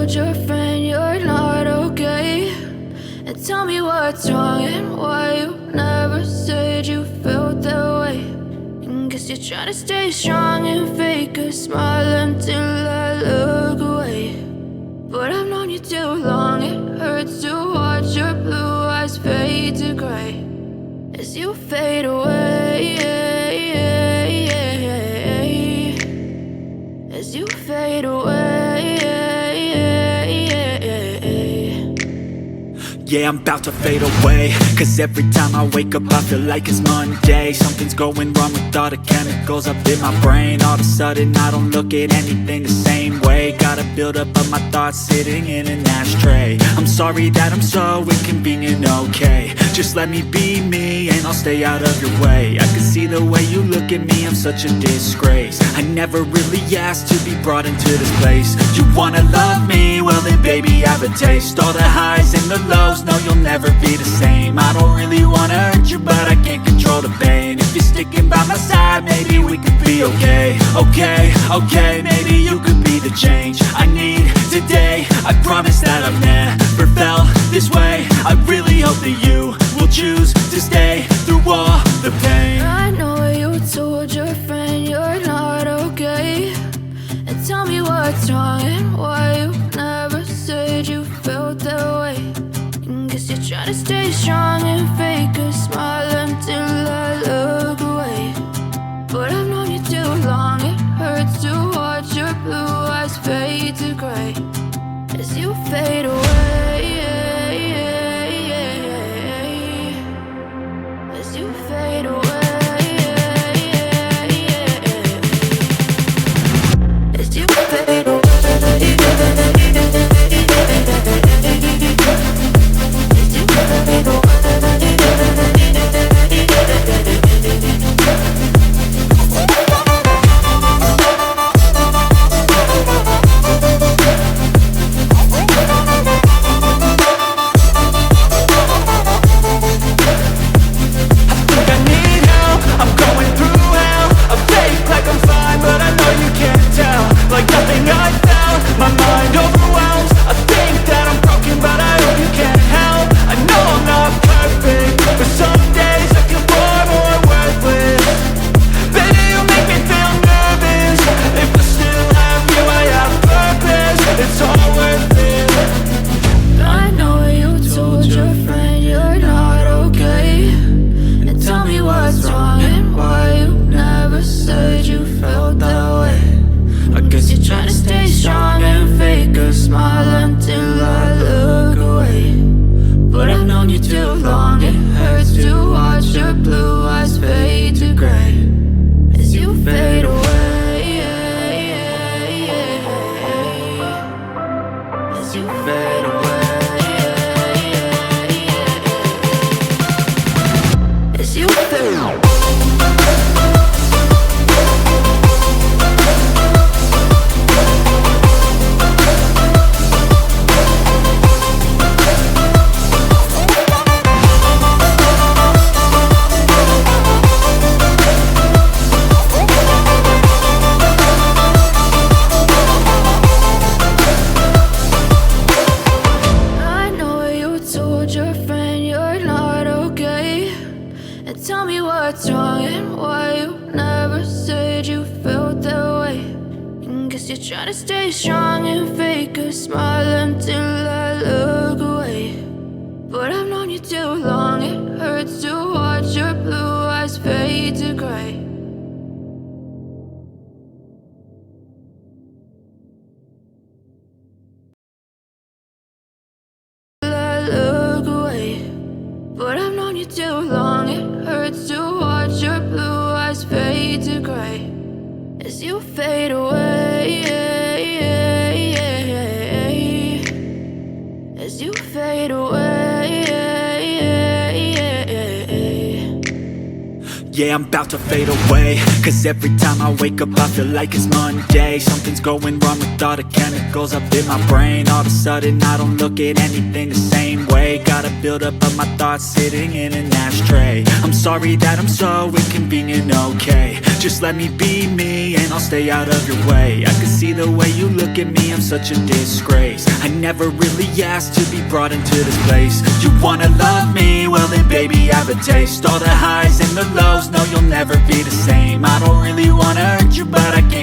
told your friend you're not okay, and tell me what's wrong and why you never said you felt that way. And guess you're trying to stay strong and fake a smile until I look away. But I've known you too long, it hurts to watch your blue eyes fade to gray as you fade away, as you fade away. Yeah, I'm about to fade away, cause every time I wake up I feel like it's Monday. Something's going wrong with all the chemicals up in my brain. All of a sudden I don't look at anything the same way. Got a build up of my thoughts sitting in an ashtray. I'm sorry that I'm so inconvenient, okay. Just let me be me and I'll stay out of your way. I can see the way you look at me, I'm such a disgrace. I never really asked to be brought into this place. You wanna love me? Well then baby have a taste. All the highs and the lows, no, you'll never be the same. I don't really wanna hurt you, but I can't control the pain. If you're sticking by my side, maybe we could be okay. Okay, maybe you could be the change I need today. I promise that I've never felt this way. I really hope that you will choose to stay through all the pain. I know you told your friend you're not okay, and tell me what's wrong and why you never said you felt that way. Guess you're trying to stay strong and fake a smile until I look away. But I've known you too long, it hurts to watch your blue eyes fade to gray as you fade away, as you fade away, as you fade away. yeah, I'm about to fade away. Cause every time I wake up I feel like it's Monday. Something's going wrong with all the chemicals up in my brain. All of a sudden I don't look at anything the same way. Got a buildup of my thoughts sitting in an ashtray. I'm sorry that I'm so inconvenient, okay. Just let me be me and I'll stay out of your way. I can see the way you look at me, I'm such a disgrace. I never really asked to be brought into this place. You wanna love me? Well then baby, have a taste. All the highs and the lows, no, you'll never be the same. I don't really wanna